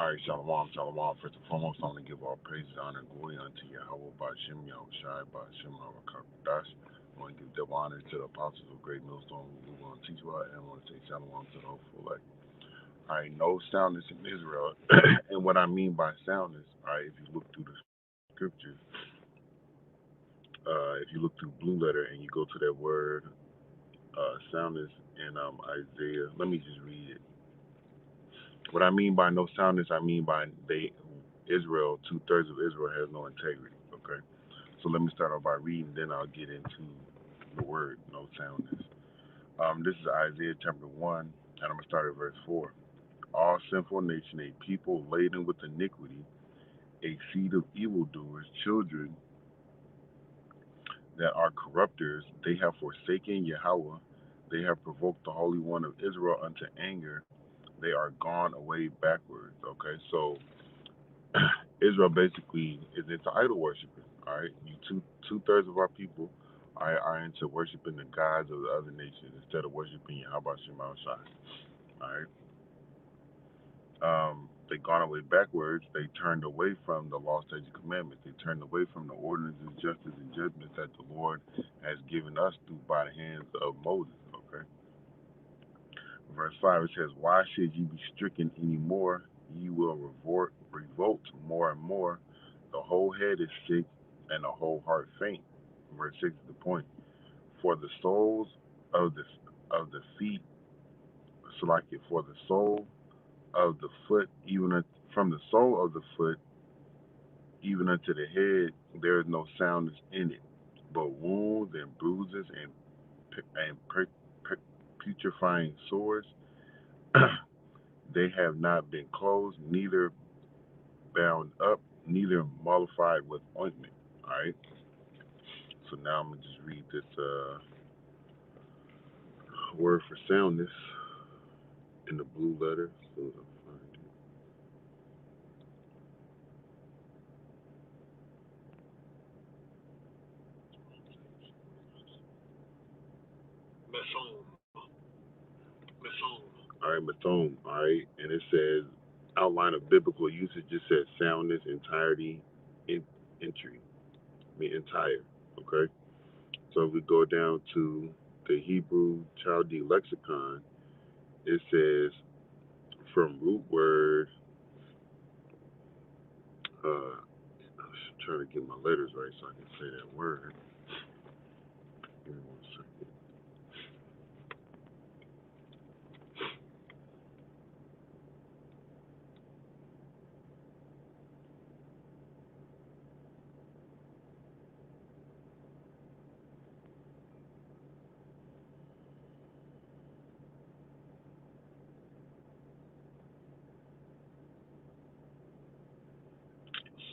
All right, shalom, shalom. First and foremost, I want to give all praise, honor, and glory unto Yahweh, Ba'ashem, Yahushai, Ba'ashem, Ravakakodash. I want to give double honor to the apostles of Great Millstone who will teach about, and I want to say shalom to the hopeful elect. All right, no soundness in Israel. And what I mean by soundness, all right, if you look through the scriptures, if you look through blue letter and you go to that word, soundness in Isaiah, let me just read it. What I mean by no soundness, I mean by Israel, 2/3 of Israel has no integrity. Okay, so let me start off by reading, then I'll get into the word no soundness. This is Isaiah chapter 1, and I'm gonna start at verse 4. All sinful nation, a people laden with iniquity, a seed of evildoers, children that are corrupters, they have forsaken Yahweh, they have provoked the Holy One of Israel unto anger, they are gone away backwards. Okay, so Israel basically is into idol worshiping. All right, you two-thirds of our people are into worshiping the gods of the other nations instead of worshiping Yahweh Shema Shai. All right, they gone away backwards. They turned away from the law, statutes, and commandments. They turned away from the ordinances, justice, and judgments that the Lord has given us through by the hands of Moses. Okay, verse 5 it says, "Why should ye be stricken any more? Ye will revolt more and more. The whole head is sick, and the whole heart faint." Verse 6 is the point. For the soles of the feet, so like it, for the sole of the foot, from the sole of the foot even unto the head, there is no soundness in it, but wounds and bruises and putrefying sores. They have not been closed, neither bound up, neither mollified with ointment. All right. So now I'm gonna just read this word for soundness in the blue letter. So all right, Mathom. All right, and it says outline of biblical usage. Just says soundness, entirety, entry. I mean entire. Okay. So if we go down to the Hebrew Chaldee lexicon, it says from root word. I'm trying to get my letters right so I can say that word. Give me 1 second.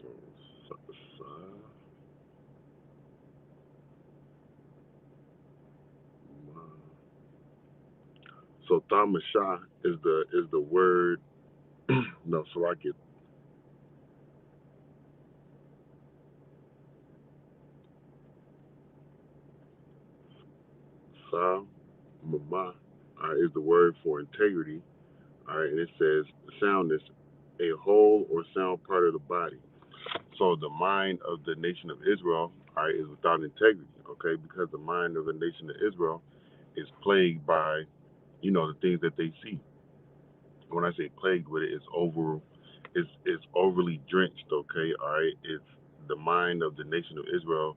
So, so Thamasha is the word. No, so I get Sa Mama is the word for integrity. All right, and it says soundness, a whole or sound part of the body. So the mind of the nation of Israel, all right, is without integrity. Okay, because the mind of the nation of Israel is plagued by, the things that they see. When I say plagued with it, it's overly drenched. Okay, all right, it's the mind of the nation of Israel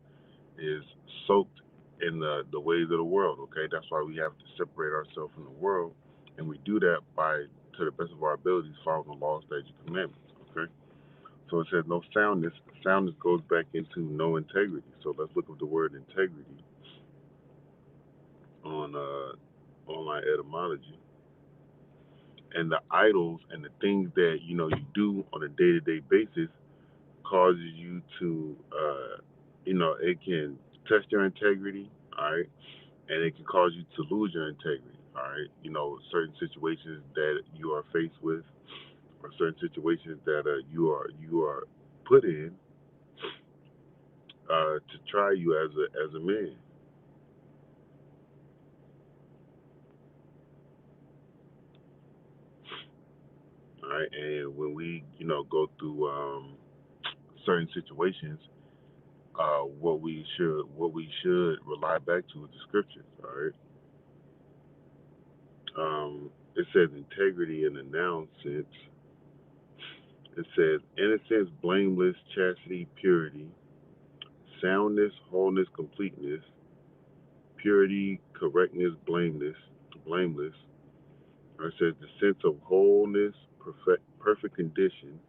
is soaked in the ways of the world. Okay, that's why we have to separate ourselves from the world, and we do that by, to the best of our abilities, following the law, statutes, and commandments. Okay, so it says no soundness. Soundness goes back into no integrity. So let's look at the word integrity on online etymology. And the idols and the things that you do on a day-to-day basis causes you to, it can test your integrity, all right, and it can cause you to lose your integrity, all right. Certain situations that you are faced with, or certain situations that you are put in to try you as a man, all All right, and when we, go through certain situations, what we should rely back to is the scriptures. All right, it says integrity in the noun sense. It says innocence, blameless, chastity, purity, soundness, wholeness, completeness, purity, correctness, blameless. Or it says the sense of wholeness, perfect condition,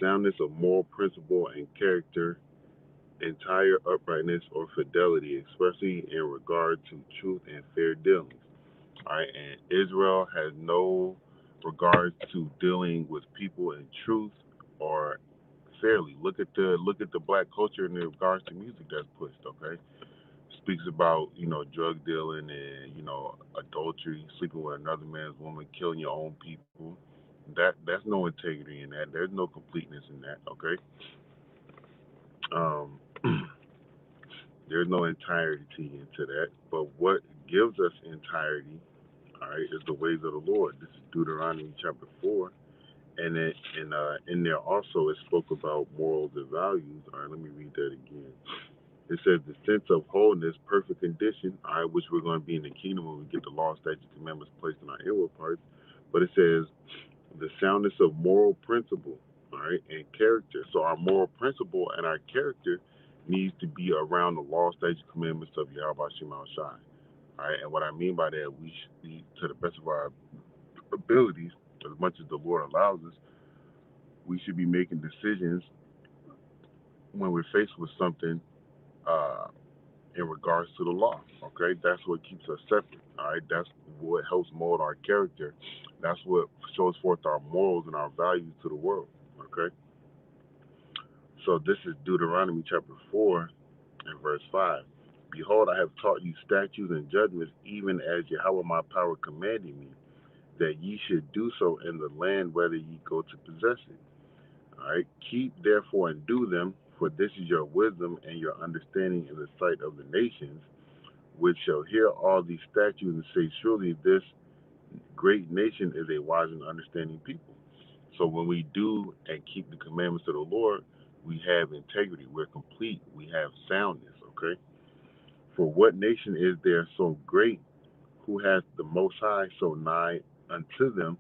soundness of moral principle and character, entire uprightness or fidelity, especially in regard to truth and fair dealings. All right, and Israel has no regard to dealing with people in truth or fairly. Look at the black culture in regards to music that's pushed. Okay, speaks about drug dealing and adultery, sleeping with another man's woman, killing your own people. That's no integrity in that. There's no completeness in that. Okay, um, there's no entirety into that. But what gives us entirety, all right, is the ways of the Lord. This is Deuteronomy chapter 4. And in there also it spoke about morals and values. All right, let me read that again. It says the sense of wholeness, perfect condition, all right, which we're going to be in the kingdom when we get the law, statutes, commandments placed in our inward parts. But it says the soundness of moral principle, all right, and character. So our moral principle and our character needs to be around the law, statutes, commandments of Yahweh Shema Shai. All right, and what I mean by that, we should be, to the best of our abilities, as much as the Lord allows us, we should be making decisions when we're faced with something uh, in regards to the law. Okay, that's what keeps us separate. All right, that's what helps mold our character. That's what shows forth our morals and our values to the world. Okay, so this is Deuteronomy chapter 4 and verse 5. Behold, I have taught you statutes and judgments, even as Yahweh my power commanded me, that ye should do so in the land whether ye go to possess it. All right, keep therefore and do them, for this is your wisdom and your understanding in the sight of the nations, which shall hear all these statutes and say, surely this great nation is a wise and understanding people. So when we do and keep the commandments of the Lord, we have integrity. We're complete. We have soundness. Okay. For what nation is there so great, who has the Most High so nigh unto them,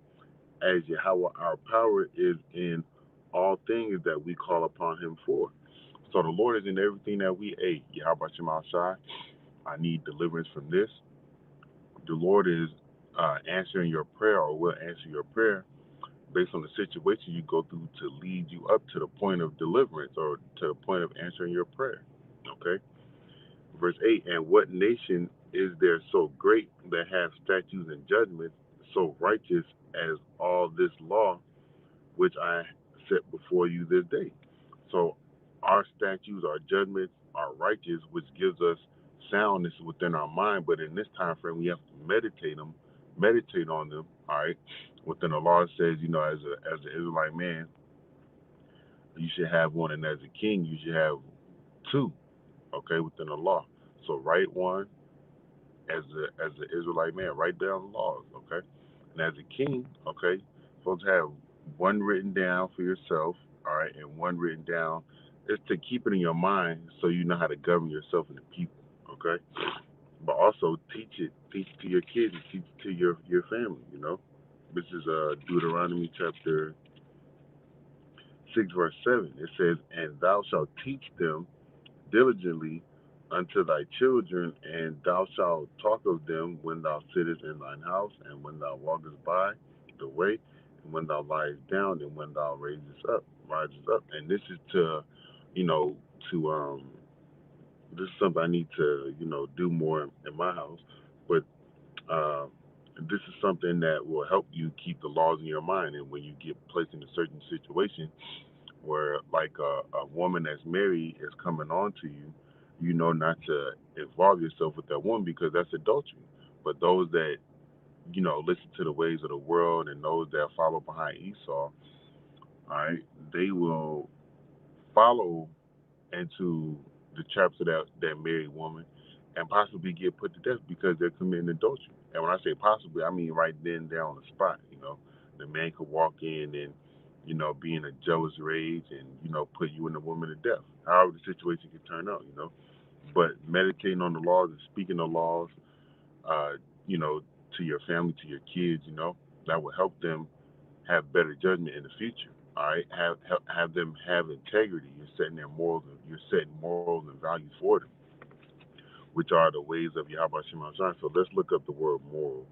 as Yahweh our power is in all things that we call upon him for? So the Lord is in everything that we ate. Yahweh Shema Shai, I need deliverance from this. The Lord is answering your prayer, or will answer your prayer based on the situation you go through to lead you up to the point of deliverance or to the point of answering your prayer. Okay? Verse 8, and what nation is there so great that have statutes and judgments so righteous as all this law which I set before you this day? So our statutes, our judgments are righteous, which gives us soundness within our mind. But in this time frame, we have to meditate on them. All right. Within the law, it says, as an Israelite man, you should have one, and as a king, you should have two. Okay, within the law. So write one as an Israelite man. Write down the laws. Okay, and as a king, okay, you're supposed to have one written down for yourself. All right, and one written down. It's to keep it in your mind so you know how to govern yourself and the people. Okay, but also teach it to your kids, and teach it to your family. This is Deuteronomy chapter 6 verse 7. It says, and thou shalt teach them diligently unto thy children, and thou shalt talk of them when thou sittest in thine house, and when thou walkest by the way, and when thou liest down, and when thou rises up. And this is to, you know, to this is something I need to, do more in my house. But uh, this is something that will help you keep the laws in your mind, and when you get placed in a certain situation where, like, a woman that's married is coming on to you, you know not to involve yourself with that woman, because that's adultery. But those that, listen to the ways of the world, and those that follow behind Esau, all right, they will follow into the traps of that married woman, and possibly get put to death because they're committing adultery. And when I say possibly, I mean right then there on the spot. The man could walk in and, be in a jealous rage and, put you and the woman to death. However the situation could turn out. But meditating on the laws and speaking the laws, uh, you know, to your family, to your kids, that will help them have better judgment in the future. All right, have them have integrity. You're setting morals and values for them, which are the ways of Yahweh Shema Shai. So let's look up the word moral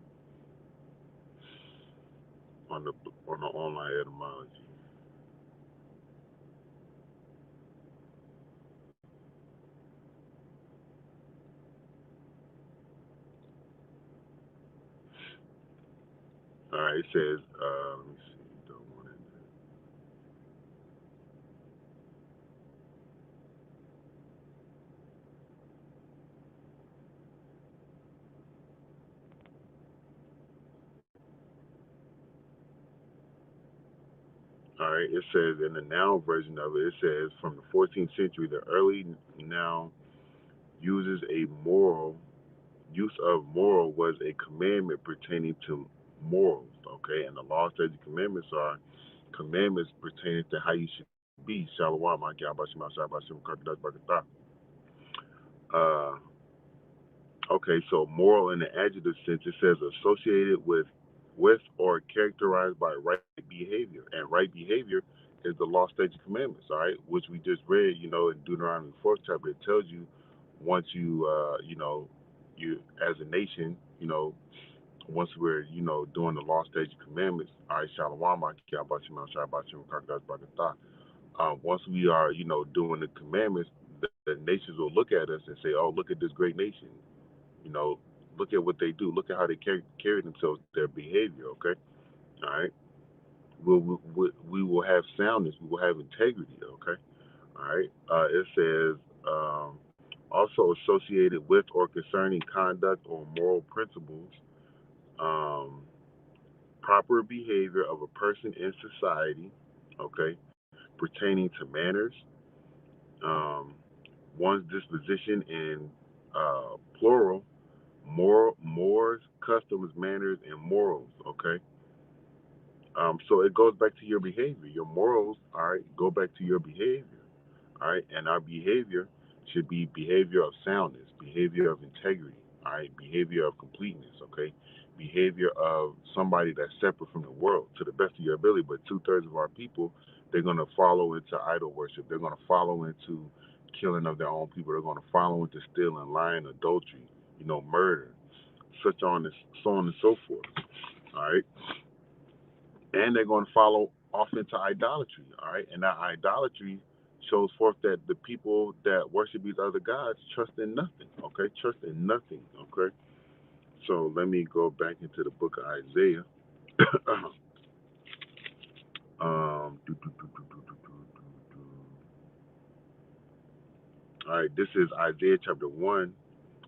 on the on the online etymology. All right, it says, let me see, don't want it. All right, it says in the noun version of it, it says from the 14th century, the early noun uses a moral use of moral was a commandment pertaining to morals. Okay, and the law, statutes, commandments are commandments pertaining to how you should be. Shalom, uh, okay, so moral in the adjective sense, it says associated with or characterized by right behavior. And right behavior is the law, statutes, commandments, all right, which we just read, in Deuteronomy 4th chapter. It tells you once you as a nation, once we're, doing the law, statutes, commandments, all right, shalom, once we are, doing the commandments, the nations will look at us and say, oh, look at this great nation. You know, look at what they do. Look at how they carry themselves, their behavior, okay? All right? We will have soundness. We will have integrity, okay? All right? It says, also associated with or concerning conduct or moral principles, um, proper behavior of a person in society, okay, pertaining to manners, um, one's disposition in plural, mores, customs, manners, and morals. Okay, so it goes back to your behavior. Your morals, all right, go back to your behavior. All right, and our behavior should be behavior of soundness, behavior of integrity, all right, behavior of completeness. Okay, behavior of somebody that's separate from the world to the best of your ability. But 2/3 of our people, they're going to follow into idol worship. They're going to follow into killing of their own people. They're going to follow into stealing, lying, adultery, murder, such on and so forth. All right, and they're going to follow off into idolatry. All right, and that idolatry shows forth that the people that worship these other gods trust in nothing. Okay, trust in nothing. Okay, so let me go back into the book of Isaiah. All right, this is Isaiah chapter 1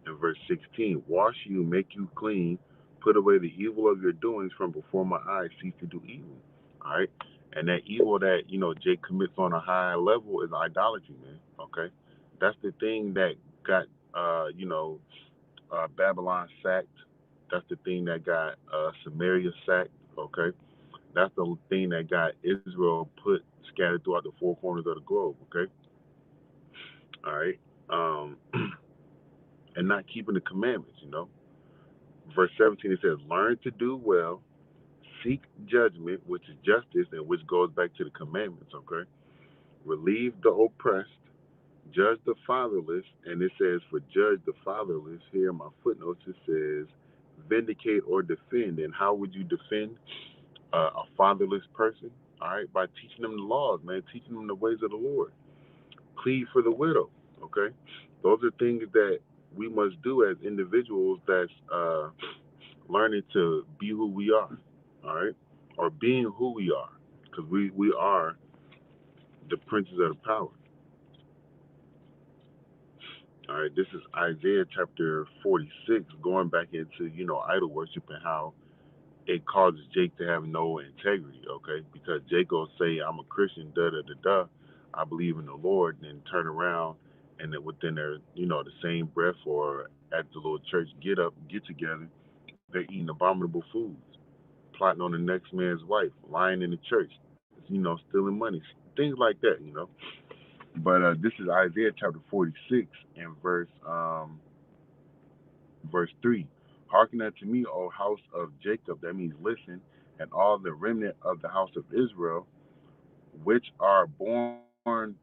and verse 16. Wash you, make you clean, put away the evil of your doings from before my eyes, cease to do evil. All right, and that evil that Jake commits on a high level is idolatry, man. Okay, that's the thing that got Babylon sacked. That's the thing that got Samaria sacked. Okay, that's the thing that got Israel put scattered throughout the four corners of the globe. Okay, all right, and not keeping the commandments. Verse 17 it says, "Learn to do well, seek judgment, which is justice, and which goes back to the commandments." Okay, relieve the oppressed, judge the fatherless, and it says for judge the fatherless. Here in my footnotes it says vindicate or defend. And how would you defend a fatherless person? All right, by teaching them the laws, man, teaching them the ways of the Lord. Plead for the widow. Okay, those are things that we must do as individuals. That's learning to be who we are. All right, or being who we are, because we are the princes of the power. All right, this is Isaiah chapter 46, going back into idol worship and how it causes Jake to have no integrity. Okay, because Jake will say, "I'm a Christian," da da da da. I believe in the Lord, and then turn around and then within their the same breath or at the little church get together, they're eating abominable foods, plotting on the next man's wife, lying in the church, stealing money, things like that. But this is Isaiah chapter 46 and verse 3. Hearken unto me, O house of Jacob, that means listen, and all the remnant of the house of Israel, which are born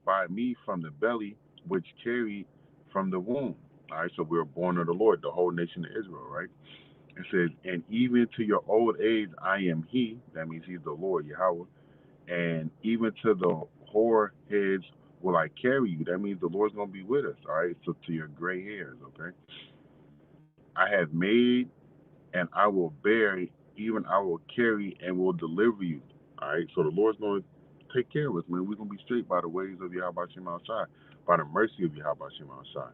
by me from the belly, which carried from the womb. All right, so we are born of the Lord, the whole nation of Israel, right? It says, and even to your old age I am he, that means he's the Lord, Yahweh, and even to the hoar heads will I carry you. That means the Lord's going to be with us, all right? So to your gray hairs, okay? I have made and I will bear, even I will carry and will deliver you. All right, so the Lord's going to take care of us, man. We're going to be straight by the ways of Yahweh Shem Shai, by the mercy of Yahweh Shem Shai.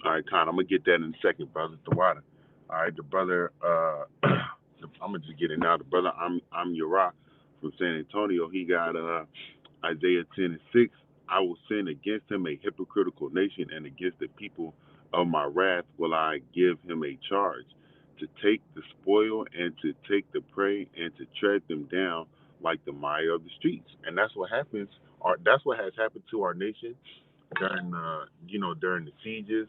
All right, Con, I'm going to get that in a second, brother. The water. All right, the brother, I'm going to just get it now. The brother, I'm Uriah from San Antonio. He got Isaiah 10 and 6. I will send against him a hypocritical nation, and against the people of my wrath will I give him a charge to take the spoil and to take the prey and to tread them down like the mire of the streets. And that's what happens, or that's what has happened to our nation during during the sieges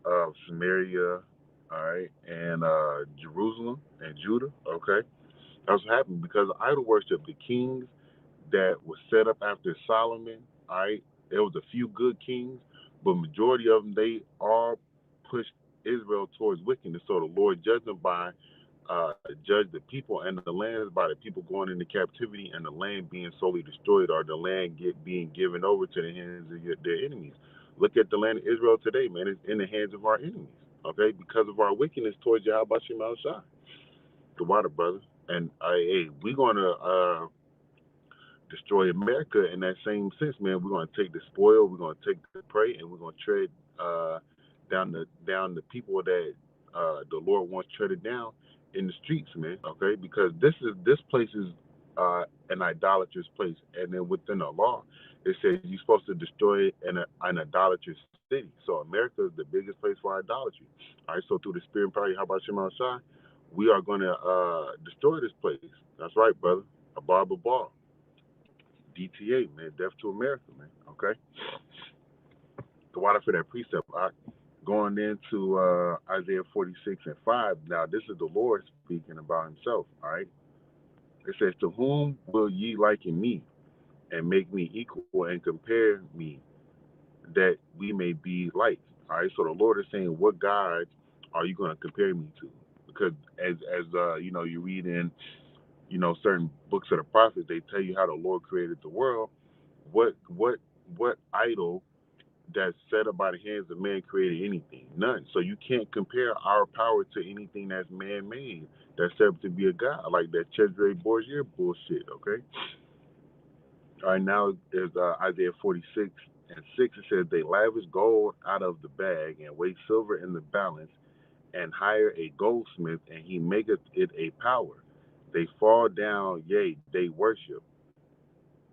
of Samaria, all right, and Jerusalem and Judah. Okay, that's what happened because of idol worship. The kings that was set up after Solomon, all right, there was a few good kings, but majority of them, they all pushed Israel towards wickedness. So the Lord judged them by judge the people and the lands by the people going into captivity and the land being solely destroyed, or the land being given over to the hands of their enemies. Look at the land of Israel today, man. It's in the hands of our enemies, okay, because of our wickedness towards Yahweh Shema Shai, the water, brother. And hey, we're going to destroy America in that same sense, man. We're going to take the spoil, we're going to take the prey, and we're going to tread down the people that the Lord wants treaded down in the streets, man. Okay, because this place is an idolatrous place, and then within the law, it says you're supposed to destroy it in an idolatrous city. So America is the biggest place for idolatry. All right, so through the Spirit and power, how about Shema Shai, we are going to destroy this place. That's right, brother. A bar. DTA, man, death to America, man. Okay, the water for that precept. Going into Isaiah 46 and 5. Now, this is the Lord speaking about Himself. All right, it says, "To whom will ye liken me, and make me equal, and compare me, that we may be like?" All right, so the Lord is saying, "What gods are you going to compare me to?" Because as you read in certain books of the prophets, they tell you how the Lord created the world. What idol that's set up by the hands of man created anything? None. So you can't compare our power to anything that's man-made that's set up to be a god, like that Cesare Borgia bullshit. Okay. All right. Now is Isaiah 46 and 6. It says, "They lavish gold out of the bag and weigh silver in the balance, and hire a goldsmith, and he maketh it a power. They fall down, yea, they worship."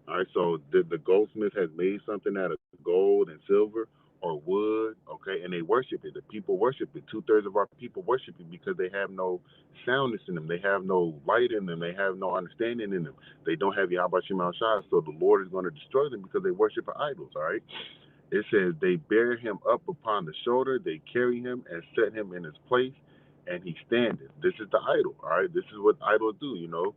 All right, so the goldsmith has made something out of gold and silver or wood, okay, and they worship it. The people worship it. 2/3 of our people worship it because they have no soundness in them. They have no light in them. They have no understanding in them. They don't have Yahweh Shema Shai, so the Lord is going to destroy them because they worship idols, all right? It says, "They bear him up upon the shoulder, they carry him and set him in his place, and he standeth." This is the idol, all right? This is what idols do.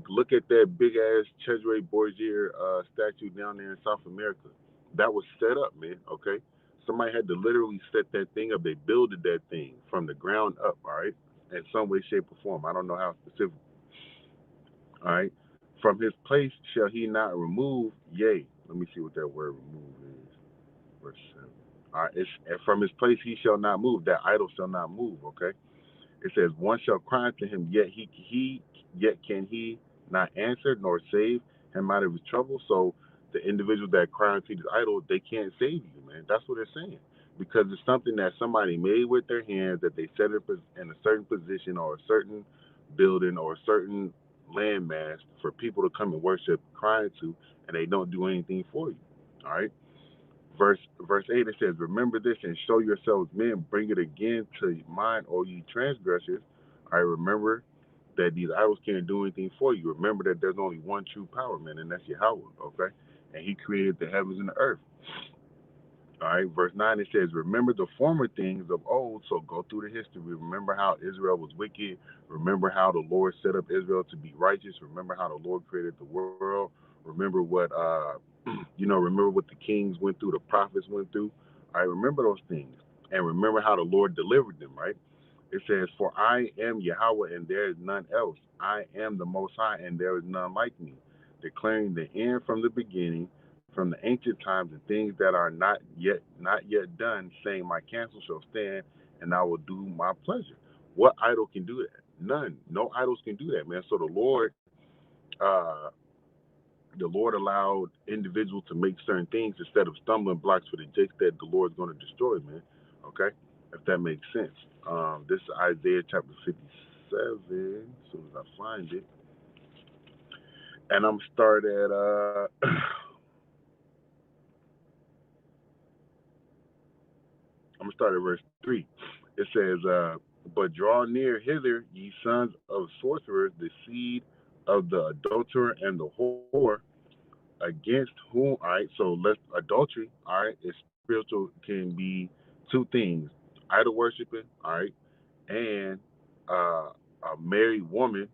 Look at that big ass Cesare Borgia statue down there in South America. That was set up, man. Okay, somebody had to literally set that thing up. They builded that thing from the ground up. All right, in some way, shape, or form. I don't know how specific. All right, from his place shall he not remove. Yea, let me see what that word remove is. Verse 7. All right, and from his place he shall not move. That idol shall not move. Okay. It says, "One shall cry to him, yet yet can he not answer, nor save him out of his trouble." So the individuals that cry to this idol, they can't save you, man. That's what they're saying. Because it's something that somebody made with their hands, that they set up in a certain position or a certain building or a certain landmass for people to come and worship, crying to, and they don't do anything for you. All right. Verse 8, it says, "Remember this and show yourselves men, bring it again to mind, O ye transgressors." I remember that these idols can't do anything for you. Remember that there's only one true power, man, and that's Yahweh, okay? And he created the heavens and the earth. All right, verse 9 it says, remember the former things of old. So go through the history. Remember how Israel was wicked. Remember how the Lord set up Israel to be righteous. Remember how the Lord created the world. Remember what, remember what the kings went through, the prophets went through. All right, remember those things. And remember how the Lord delivered them, right? It says, for I am Yahweh and there is none else. I am the Most High and there is none like me, declaring the end from the beginning, from the ancient times, and things that are not yet done, saying, my counsel shall stand, and I will do my pleasure. What idol can do that? None. No idols can do that, man. So uh, the Lord allowed individuals to make certain things instead of stumbling blocks for the jakes that the Lord's going to destroy, man. Okay, if that makes sense. This is Isaiah chapter 57. As soon as I find it, and I'm start at I'm gonna start at verse 3. It says, "But draw near hither, ye sons of sorcerers, the seed of the adulterer and the whore, against whom." All right, so let's adultery. All right, is spiritual, can be two things: idol worshiping. All right, and a married woman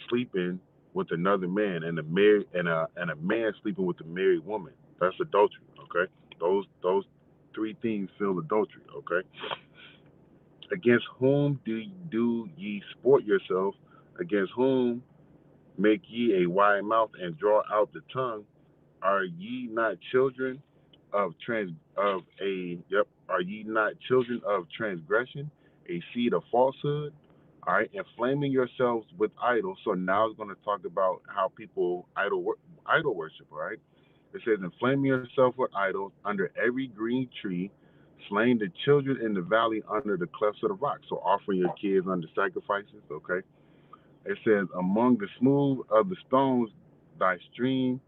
sleeping with another man, and a man sleeping with a married woman. That's adultery. Okay, those three things feel adultery. Okay, against whom do ye sport yourself? Against whom make ye a wide mouth and draw out the tongue? Are ye not children of trans of a yep? Are ye not children of transgression, a seed of falsehood? All right, inflaming yourselves with idols. So now it's going to talk about how people idol worship. All right, it says, inflaming yourself with idols under every green tree, slaying the children in the valley under the clefts of the rock. So offering your kids under sacrifices. Okay, it says, among the smooth of the stones, the stream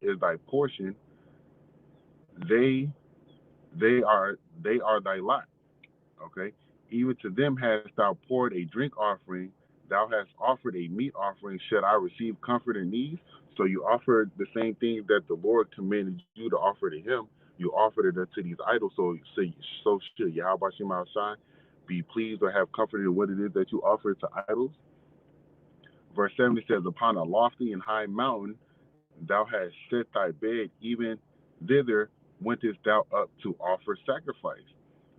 is thy portion. They they are thy lot. Okay, even to them hast thou poured a drink offering. Thou hast offered a meat offering. Should I receive comfort in these? So you offered the same things that the Lord commanded you to offer to Him. You offered it unto these idols. So should Yahweh Shema Shai be pleased or have comfort in what it is that you offer to idols? Verse 7 says, upon a lofty and high mountain thou hast set thy bed, even thither wentest thou up to offer sacrifice.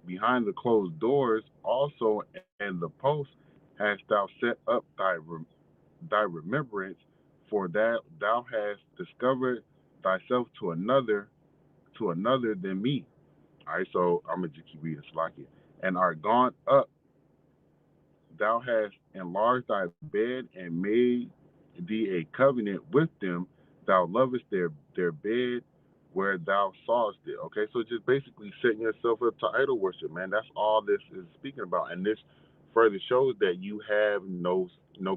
Behind the closed doors also and the posts hast thou set up thy remembrance, for that thou hast discovered thyself to another than me. All right, so I'm gonna just keep reading Slakia. And art gone up, thou hast enlarged thy bed and made thee a covenant with them. Thou lovest their bed where thou sawest it. Okay, so just basically setting yourself up to idol worship, man. That's all this is speaking about, and this further shows that you have no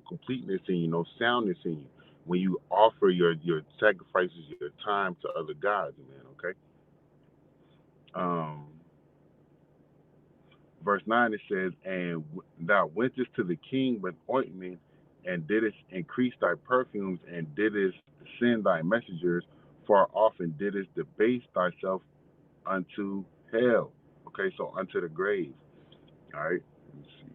completeness in you, no soundness in you when you offer your sacrifices, your time to other gods, man. Okay. Um, Verse 9 it says, and thou wentest to the king with ointment, and didst increase thy perfumes, and didst send thy messengers far off, and didst debase thyself unto hell. Okay, so unto the grave. All right, let me see.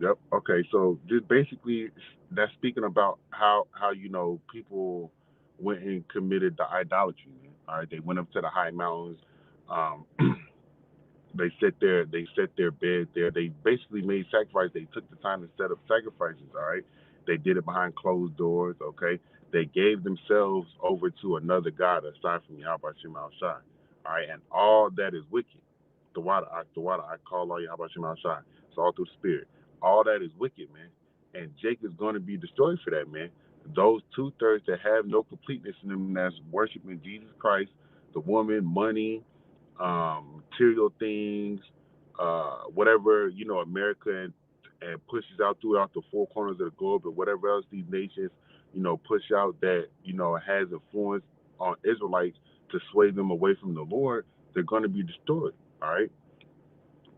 Yep. Okay, so just basically that's speaking about how people went and committed the idolatry. Man. All right, they went up to the high mountains. Um, they set their bed there. They basically made sacrifice. They took the time to set up sacrifices. All right, they did it behind closed doors. Okay, they gave themselves over to another god aside from Yahweh Shema Shai. All right, and all that is wicked. The water I call all Yahweh Shema Shai. It's all through spirit. All that is wicked, man. And Jake is going to be destroyed for that, man. Those 2/3 that have no completeness in them, that's worshiping Jesus Christ, the woman, money, material things, whatever America and pushes out throughout the four corners of the globe, and whatever else these nations, push out that has influence on Israelites to sway them away from the Lord, they're going to be destroyed. All right.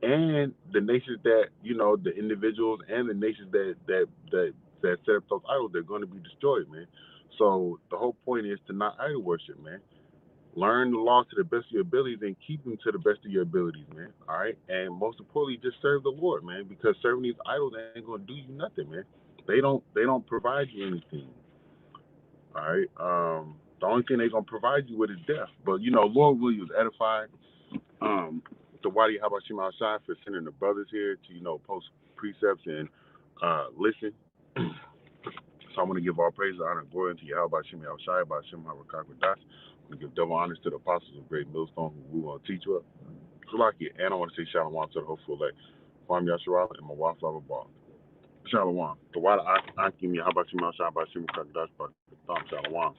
and the nations that the individuals and the nations that set up those idols, they're going to be destroyed, man. So the whole point is to not idol worship, man. Learn the law to the best of your abilities and keep them to the best of your abilities, man. All right, and most importantly, just serve the Lord, man. Because serving these idols ain't gonna do you nothing, man. They don't provide you anything. All right. The only thing they're gonna provide you with is death. But Lord will use edified. The Wadi Habashim Shai for sending the brothers here to post precepts and listen. So I want to give all praise, honor, and glory unto Yahweh Shim Shai, Bashim Harakakwadas. I want to give double honors to the apostles of Great Millstone who we want to teach you. Salaki, and I want to say Shalom to the hopeful elect. Kwam Yasharala and my wife Lava Ball. Shalom. The Wadi Akim Yahweh Shim Shai, Bashim Harakakwadas, Shalom.